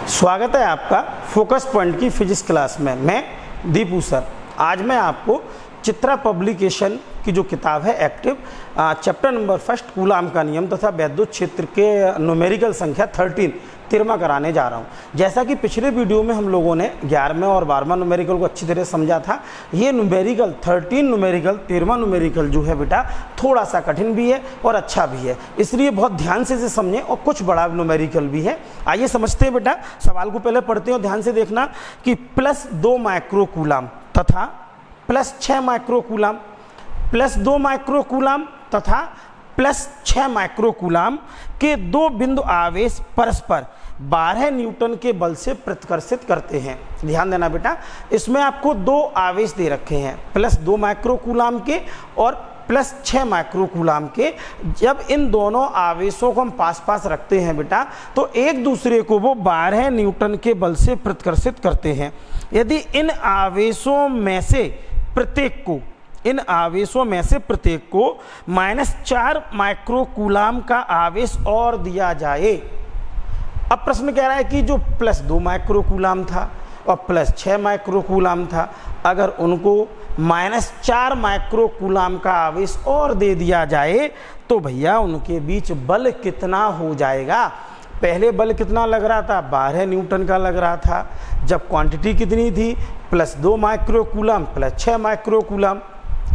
स्वागत है आपका फोकस पॉइंट की फिजिक्स क्लास में। मैं दीपू सर। आज मैं आपको चित्रा पब्लिकेशन की जो किताब है एक्टिव चैप्टर नंबर 1 कूलाम का नियम तथा वैद्युत क्षेत्र के न्यूमेरिकल संख्या 13वां कराने जा रहा हूं। जैसा कि पिछले वीडियो में हम लोगों ने 11वें और 12वां न्यूमेरिकल को अच्छी तरह समझा था, ये न्यूमेरिकल 13 न्यूमेरिकल 13वां न्यूमेरिकल जो है बेटा थोड़ा सा कठिन भी है और अच्छा भी है, इसलिए बहुत ध्यान से इसे समझें। और कुछ बड़ा न्यूमेरिकल भी है। आइए समझते हैं बेटा। सवाल को पहले पढ़ते हैं, ध्यान से देखना कि +2 माइक्रो कूलाम तथा +6 माइक्रो कूलाम, +2 माइक्रो कूलाम तथा +6 माइक्रो कूलाम के दो बिंदु आवेश परस्पर 12 न्यूटन के बल से प्रतिकर्षित करते हैं। ध्यान देना बेटा, इसमें आपको दो आवेश दे रखे हैं, +2 माइक्रो कूलाम के और +6 माइक्रो कूलाम के। जब इन दोनों आवेशों को हम पास पास रखते हैं बेटा, तो एक दूसरे को वो 12 न्यूटन के बल से प्रतिकर्षित करते हैं। यदि इन आवेशों में से प्रत्येक को -4 माइक्रो कूलाम का आवेश और दिया जाए। अब प्रश्न कह रहा है कि जो +2 माइक्रो कूलाम था और +6 माइक्रो कूलाम था, अगर उनको -4 माइक्रो कूलाम का आवेश और दे दिया जाए तो भैया उनके बीच बल कितना हो जाएगा। पहले बल कितना लग रहा था, 12 न्यूटन का लग रहा था, जब क्वांटिटी कितनी थी, +2 माइक्रो कूलाम +6 माइक्रो कूलाम।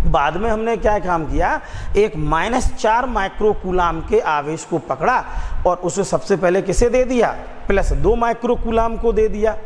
बाद में हमने क्या काम किया, एक -4 माइक्रो कूलाम के आवेश को पकड़ा और उसे सबसे पहले किसे दे दिया, +2 माइक्रो कूलाम को दे दिया।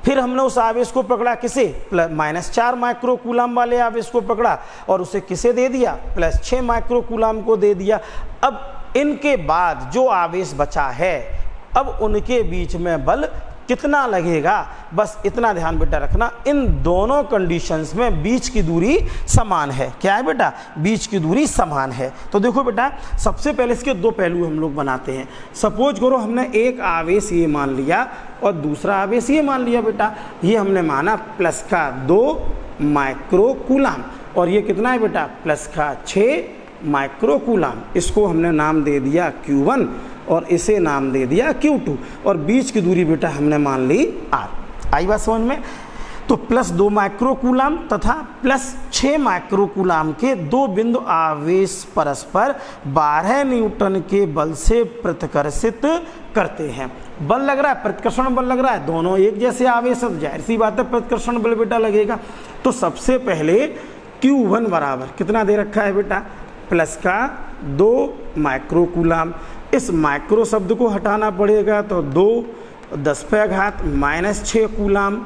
फिर हमने उस आवेश को पकड़ा किसे, -4 माइक्रो कूलाम वाले आवेश को पकड़ा और उसे किसे दे दिया, +6 माइक्रो कूलाम को दे दिया। अब इनके बाद जो आवेश बचा है, अब उनके बीच में बल कितना लगेगा, बस इतना ध्यान बेटा रखना। इन दोनों कंडीशंस में बीच की दूरी समान है। क्या है बेटा, बीच की दूरी समान है। तो देखो बेटा, सबसे पहले इसके दो पहलू हम लोग बनाते हैं। सपोज करो हमने एक आवेश ये मान लिया और दूसरा आवेश ये मान लिया बेटा। ये हमने माना +2 माइक्रो कूलाम और ये कितना है बेटा, +6 माइक्रो कूलाम। इसको हमने नाम दे दिया Q1 और इसे नाम दे दिया Q2 और बीच की दूरी बेटा हमने मान ली R। आई बात समझ में। तो +2 माइक्रो कूलाम तथा +6 माइक्रो कूलाम के दो बिंदु आवेश परस्पर 12 न्यूटन के बल से प्रतिकर्षित करते हैं। बल लग रहा है, प्रतिकर्षण बल लग रहा है, दोनों एक जैसे आवेश है, जाहिर सी बात है प्रतिकर्षण बल बेटा लगेगा। तो सबसे पहले Q1 बराबर कितना दे रखा है बेटा, +2 माइक्रो कूलाम। इस माइक्रो शब्द को हटाना पड़ेगा तो 2×10⁻⁻6 कूलाम,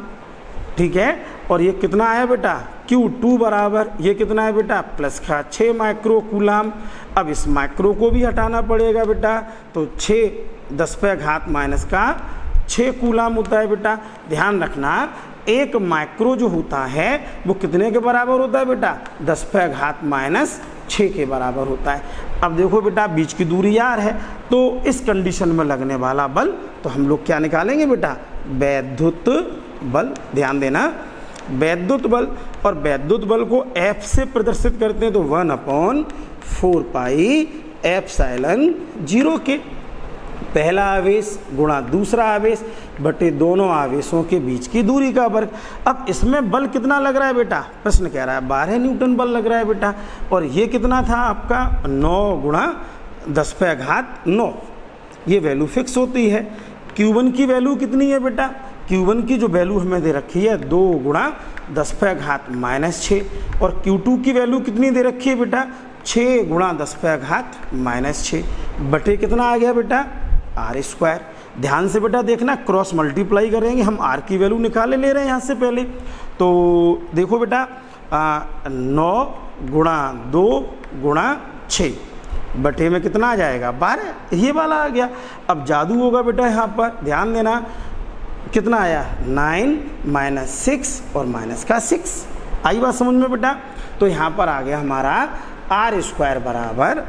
ठीक है। और ये कितना आया बेटा, Q2 बराबर ये कितना है बेटा, +6 माइक्रो कूलाम। अब इस माइक्रो को भी हटाना पड़ेगा बेटा, तो 6×10⁻6 कूलाम होता है बेटा। ध्यान रखना, एक माइक्रो जो होता है वो कितने के बराबर होता है बेटा, 10⁻⁻6 के बराबर होता है। अब देखो बेटा, बीच की दूरी R है, तो इस कंडीशन में लगने वाला बल तो हम लोग क्या निकालेंगे बेटा, वैद्युत बल। ध्यान देना, वैद्युत बल। और वैद्युत बल को F से प्रदर्शित करते हैं तो 1/4πε0 के पहला आवेश गुणा दूसरा आवेश बटे दोनों आवेशों के बीच की दूरी का वर्ग। अब इसमें बल कितना लग रहा है बेटा, प्रश्न कह रहा है 12 न्यूटन बल लग रहा है बेटा। और ये कितना था आपका, 9×10⁻9। ये वैल्यू फिक्स होती है। Q1 की वैल्यू कितनी है बेटा, Q1 की जो वैल्यू हमें दे रखी है 2×10⁻6 और Q2 की वैल्यू कितनी दे रखी है बेटा, 6×10⁻6 बटे कितना आ गया बेटा, R²। ध्यान से बेटा देखना, क्रॉस मल्टीप्लाई करेंगे, हम R की वैल्यू निकाले ले रहे हैं यहाँ से पहले। तो देखो बेटा, 9×2×6 बटे में कितना आ जाएगा, 12, ये वाला आ गया। अब जादू होगा बेटा यहाँ पर, ध्यान देना, कितना आया, 9 - 6 और -6। आई बात समझ में बेटा। तो यहाँ पर आ गया हमारा R² बराबर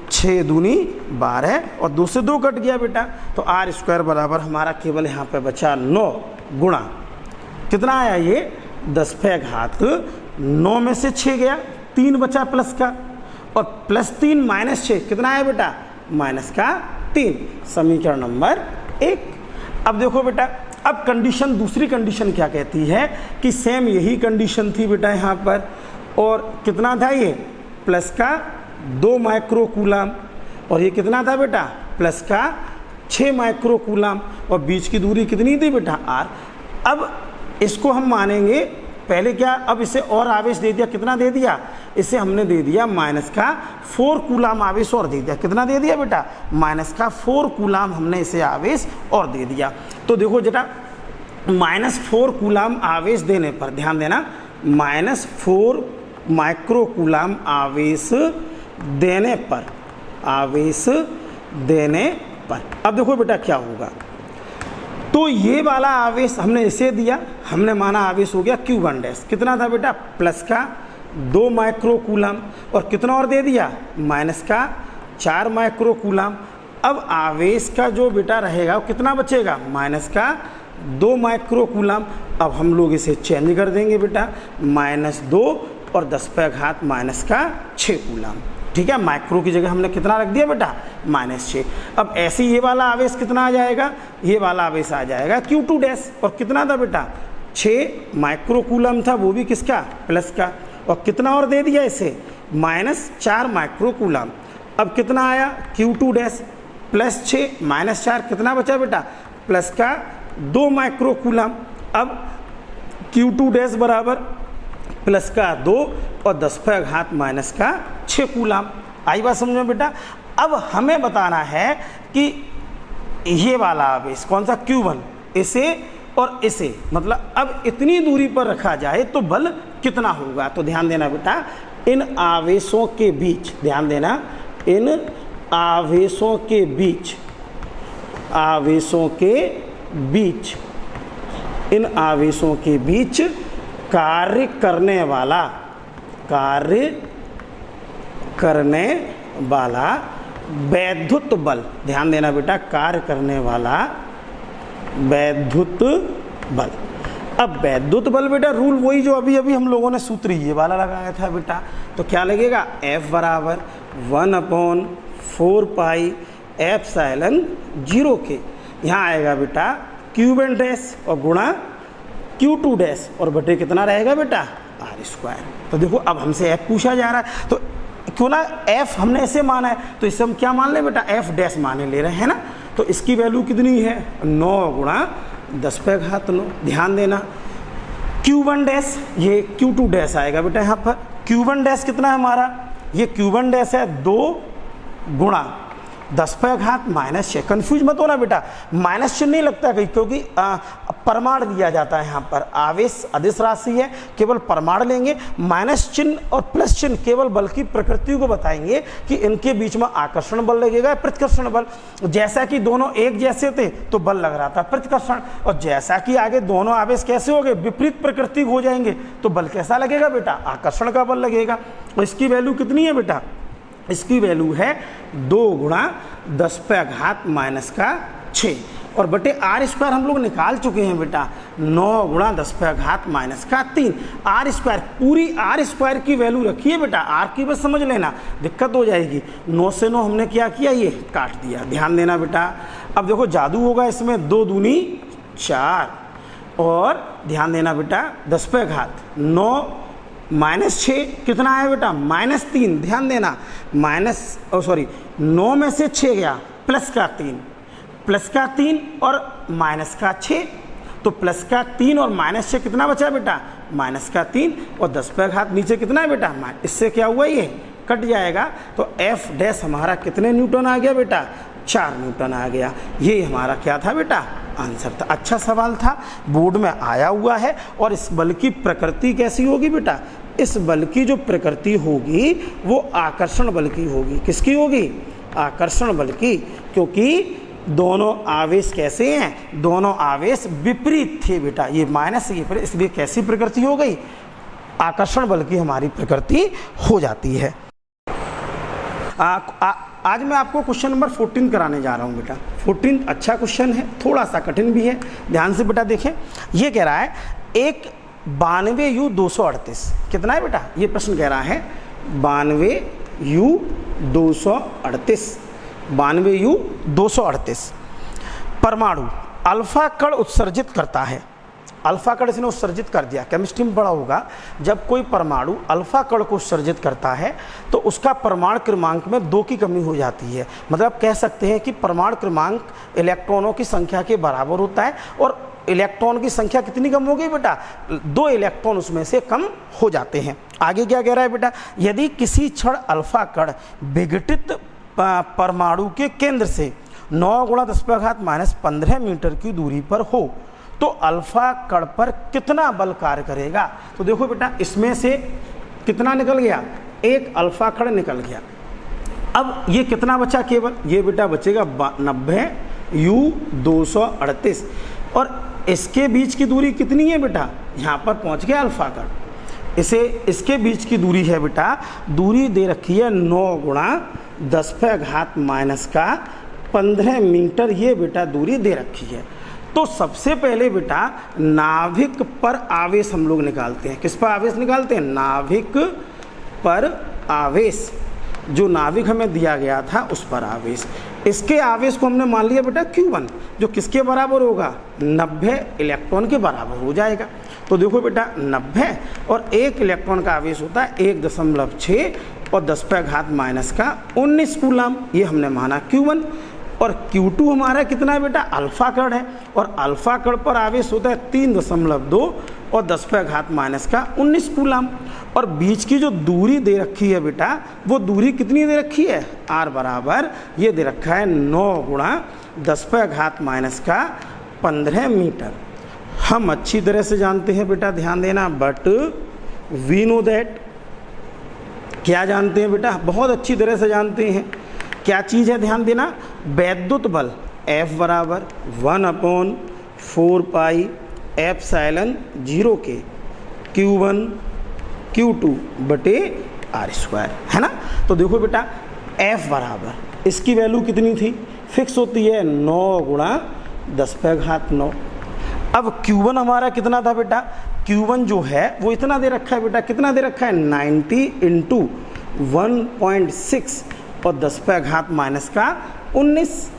6 दूनी 12 और 2 से 2 कट गया बेटा, तो R² बराबर हमारा केवल यहाँ पे बचा 9 गुणा कितना आया, ये 10⁻9 में से 6 गया, 3 बचा प्लस का, और +3 - 6 कितना आया बेटा, -3। समीकरण नंबर 1। अब देखो बेटा, अब कंडीशन, दूसरी कंडीशन क्या कहती है कि सेम यही कंडीशन थी बेटा यहाँ पर, और कितना था ये प्लस का 2 माइक्रो कूलाम, और ये कितना था बेटा प्लस का 6 माइक्रो कूलाम, और बीच की दूरी कितनी थी बेटा r। अब इसको हम मानेंगे पहले क्या, अब इसे और आवेश दे दिया, कितना दे दिया, इसे हमने दे दिया माइनस का 4 कूलाम आवेश और दे दिया, कितना दे दिया बेटा माइनस का 4 कूलाम हमने इसे आवेश और दे दिया। तो देखो बेटा -4 कूलाम आवेश देने पर, ध्यान देना, -4 माइक्रो कूलाम आवेश देने पर, आवेश देने पर, अब देखो बेटा क्या होगा, तो ये वाला आवेश हमने इसे दिया, हमने माना आवेश हो गया Q1 डैश, कितना था बेटा प्लस का 2 माइक्रो कूलाम, और कितना और दे दिया माइनस का 4 माइक्रो कूलाम। अब आवेश का जो बेटा रहेगा वो कितना बचेगा माइनस का 2 माइक्रो कूलाम। अब हम लोग इसे चेंज कर देंगे बेटा, -2 और 10 का 6 कूलाम, ठीक है। माइक्रो की जगह हमने कितना रख दिया बेटा -6। अब ऐसे ये वाला आवेश कितना आ जाएगा, ये वाला आवेश आ जाएगा Q2 डैश, और कितना था बेटा 6 माइक्रो कूलम था, वो भी किसका प्लस का, और कितना और दे दिया इसे -4 माइक्रो कूलम। अब कितना आया Q2 डैश +6 -4 कितना बचा बेटा प्लस का 2 माइक्रो कूलम। अब Q2 डैश बराबर प्लस का 2 और 10 का 6 कूलाम। आई बात समझ में बेटा। अब हमें बताना है कि ये वाला आवेश कौन सा Q1, इसे और इसे, मतलब अब इतनी दूरी पर रखा जाए तो बल कितना होगा। तो ध्यान देना बेटा, इन आवेशों के बीच, ध्यान देना, इन आवेशों के बीच, आवेशों के बीच, इन आवेशों के बीच कार्य करने वाला, कार्य करने वाला वैद्युत बल, ध्यान देना बेटा, कार्य करने वाला वैद्युत बल। अब वैद्युत बल बेटा रूल वही जो अभी अभी हम लोगों ने सूत्र ये वाला लगाया था बेटा। तो क्या लगेगा, F बराबर 1/4 पाई एप्सिलॉन 0 के, यहाँ आएगा बेटा Q1 डैश और गुणा Q2 डैश, और बटे कितना रहेगा बेटा r²। तो देखो अब हमसे F पूछा जा रहा है, तो क्यों ना F हमने ऐसे माना है, तो इसे हम क्या मान लें बेटा F डैश माने ले रहे हैं ना। तो इसकी वैल्यू कितनी है 9 गुणा 10⁹। ध्यान देना Q1 डैश, ये Q2 डैश आएगा बेटा यहाँ पर। Q1 डैश कितना है हमारा, ये Q1 डैश है 2 गुणा 10⁻⁻6। कन्फ्यूज मत होना बेटा, माइनस चिन्ह नहीं लगता कहीं, क्योंकि परमाण दिया जाता है यहाँ पर, आवेश अदिश राशि है, केवल परमाण लेंगे। माइनस चिन्ह और प्लस चिन्ह केवल बल की प्रकृति को बताएंगे कि इनके बीच में आकर्षण बल लगेगा, प्रतिकर्षण बल। जैसा कि दोनों एक जैसे थे तो बल लग रहा था प्रतिकर्षण, और जैसा कि आगे दोनों आवेश कैसे हो गए, विपरीत प्रकृति हो जाएंगे, तो बल कैसा लगेगा बेटा, आकर्षण का बल लगेगा। और इसकी वैल्यू कितनी है बेटा, इसकी वैल्यू है 2 गुणा 10⁻⁻6, और बटे r² हम लोग निकाल चुके हैं बेटा, 9 गुणा 10⁻⁻3। r², पूरी r² की वैल्यू रखिए बेटा, r की बस समझ लेना, दिक्कत हो जाएगी। 9 से 9 हमने क्या किया, ये काट दिया। ध्यान देना बेटा, अब देखो जादू होगा इसमें, 2 दूनी 4, और ध्यान देना बेटा 10⁻9 -6 कितना है बेटा -3। ध्यान देना, 9 में से 6 गया, प्लस का 3 और माइनस का 6, तो प्लस का 3 और -6 कितना बचा बेटा -3, और 10⁻⁻ नीचे कितना है बेटा, इससे क्या हुआ, ये कट जाएगा। तो F डैश हमारा कितने न्यूटन आ गया बेटा, 4 न्यूटन आ गया। ये हमारा क्या था बेटा, आंसर था। अच्छा सवाल था, बोर्ड में आया हुआ है। और इस बल की प्रकृति कैसी होगी बेटा, इस बल की जो प्रकृति होगी वो आकर्षण बल की होगी। किसकी होगी, आकर्षण बल की, क्योंकि दोनों आवेश कैसे हैं, दोनों आवेश विपरीत थे बेटा, ये माइनस ये प्लस, इसलिए कैसी प्रकृति हो गई, आकर्षण बल की हमारी प्रकृति हो जाती है। आज मैं आपको क्वेश्चन नंबर 14 कराने जा रहा हूँ बेटा। 14 अच्छा क्वेश्चन है, थोड़ा सा कठिन भी है, ध्यान से बेटा देखें। ये कह रहा है एक 92U238, कितना है बेटा, ये प्रश्न कह रहा है 92U238 परमाणु अल्फा कण उत्सर्जित करता है, अल्फा कण इसने उत्सर्जित कर दिया। केमिस्ट्री में पढ़ा होगा, जब कोई परमाणु अल्फा कण को उत्सर्जित करता है तो उसका परमाणु क्रमांक में 2 की कमी हो जाती है। मतलब कह सकते हैं कि परमाणु क्रमांक इलेक्ट्रॉनों की संख्या के बराबर होता है, और इलेक्ट्रॉन की संख्या कितनी कम हो गई बेटा, 2 इलेक्ट्रॉन उसमें से कम हो जाते हैं। आगे क्या कह रहा है बेटा, यदि किसी क्षण अल्फा कण विघटित परमाणु के केंद्र से 9 × 10⁻⁻15 मीटर की दूरी पर हो तो अल्फा कण पर कितना बल कार्य करेगा। तो देखो बेटा, इसमें से कितना निकल गया, एक अल्फा कण निकल गया। अब ये कितना बचा, केवल ये बेटा बचेगा 90 U 238, और इसके बीच की दूरी कितनी है बेटा, यहाँ पर पहुँच गया अल्फा कण, इसके बीच की दूरी है बेटा, दूरी दे रखी है 9 × 10⁻⁻15 मीटर, ये बेटा दूरी दे रखी है। तो सबसे पहले बेटा नाभिक पर आवेश हम लोग निकालते हैं। किस पर आवेश निकालते हैं, नाभिक पर आवेश, जो नाभिक हमें दिया गया था उस पर आवेश। इसके आवेश को हमने मान लिया बेटा Q1, जो किसके बराबर होगा, 90 इलेक्ट्रॉन के बराबर हो जाएगा। तो देखो बेटा 90 और 1 इलेक्ट्रॉन का आवेश होता है 1.6 और 10⁻⁻19 कूलम, ये हमने माना Q1। और Q2 हमारा कितना है बेटा, अल्फा कण है, और अल्फा कण पर आवेश होता है 3.2 और 10⁻⁻19 कूलम। और बीच की जो दूरी दे रखी है बेटा, वो दूरी कितनी दे रखी है, R बराबर ये दे रखा है 9 × 10⁻⁻15 मीटर। हम अच्छी तरह से जानते हैं बेटा, ध्यान देना, बट वी नो दैट, क्या जानते हैं बेटा, बहुत अच्छी तरह से जानते हैं। क्या चीज़ है, ध्यान देना, वैद्युत बल F बराबर 1/4πε0 के Q1 Q2 बटे R², है ना। तो देखो बेटा F बराबर, इसकी वैल्यू कितनी थी, फिक्स होती है 9 × 10⁻9। अब Q1 हमारा कितना था बेटा, Q1 जो है वो इतना दे रखा है बेटा, कितना दे रखा है, 90 × 1.6 और 10⁻⁻19।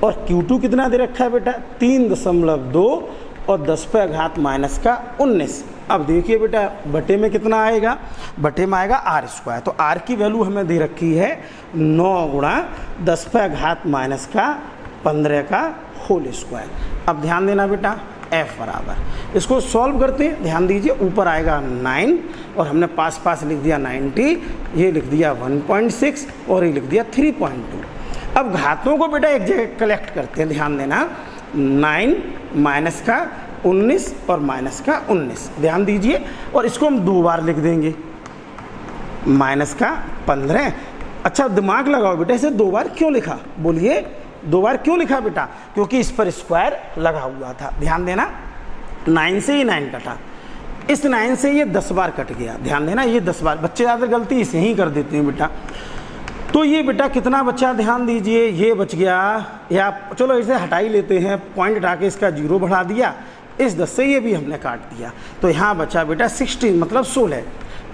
और Q2 कितना दे रखा है बेटा, 3.2 और 10⁻⁻19। अब देखिए बेटा बटे में कितना आएगा, बटे में आएगा R²। तो R की वैल्यू हमें दे रखी है 9 × 10⁻⁻15²। अब ध्यान देना बेटा, F बराबर, इसको सॉल्व करते हैं, ध्यान दीजिए, ऊपर आएगा 9 और हमने पास पास लिख दिया 90, ये लिख दिया 1.6 और ये लिख दिया 3.2। अब घातों को बेटा एक जगह कलेक्ट करते हैं, ध्यान देना, 9 माइनस का 19 और माइनस का 19, ध्यान दीजिए, और इसको हम 2 बार लिख देंगे, माइनस का 15। अच्छा दिमाग लगाओ बेटा, इसे 2 बार क्यों लिखा, बोलिए 2 बार क्यों लिखा बेटा, क्योंकि इस पर स्क्वायर लगा हुआ था। ध्यान देना, 9 से ये 9 कटा, इस 9 से ये 10 बार कट गया, ध्यान देना, ये 10 बार, बच्चे ज़्यादा गलती इसे ही कर देते हैं बेटा। तो ये बेटा कितना बचा, ध्यान दीजिए, ये बच गया, या चलो इसे हटा ही लेते हैं, पॉइंट हटा के इसका 0 बढ़ा दिया, इस 10 से ये भी हमने काट दिया, तो यहाँ बचा बेटा 16 मतलब 16,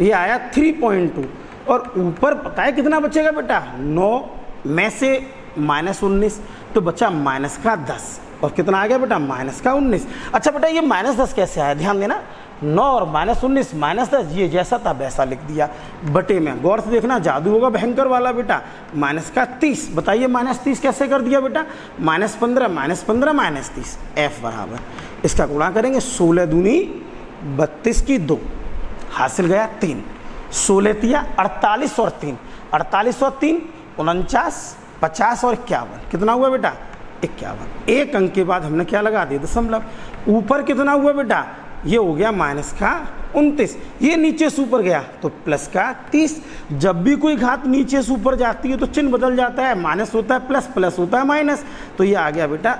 ये आया 3.2। और ऊपर पता है कितना बचेगा बेटा, 9 में से -19, तो बचा माइनस का 10, और कितना आ गया बेटा, माइनस का 19। अच्छा बेटा ये -10 कैसे आया, ध्यान देना, 9 और -19 -10, ये जैसा था वैसा लिख दिया बटे में, गौर से देखना, जादू होगा भयंकर वाला बेटा। -30, बताइए -30 कैसे कर दिया बेटा, -15 -30, F बराबर, इसका गुणा करेंगे, 16 दूनी 32 की 2, हासिल गया 3, 16 तिया 48 और 3, 48 और 3 49, 50 और 51, कितना हुआ बेटा, 51। एक अंक के बाद हमने क्या लगा दिया, दशमलव। ऊपर कितना हुआ बेटा, ये हो गया माइनस का 29, ये नीचे से ऊपर गया तो प्लस का 30। जब भी कोई घात नीचे से ऊपर जाती है तो चिन्ह बदल जाता है, माइनस होता है प्लस, प्लस होता है माइनस, तो ये आ गया बेटा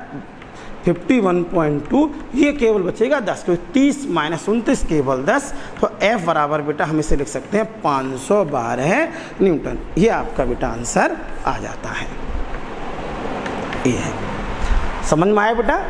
51.2, ये केवल बचेगा 10, क्योंकि 30 - 29 केवल 10, तो F बराबर बेटा हम इसे लिख सकते हैं 512 न्यूटन। ये आपका बेटा आंसर आ जाता है, ये है, समझ में आया बेटा।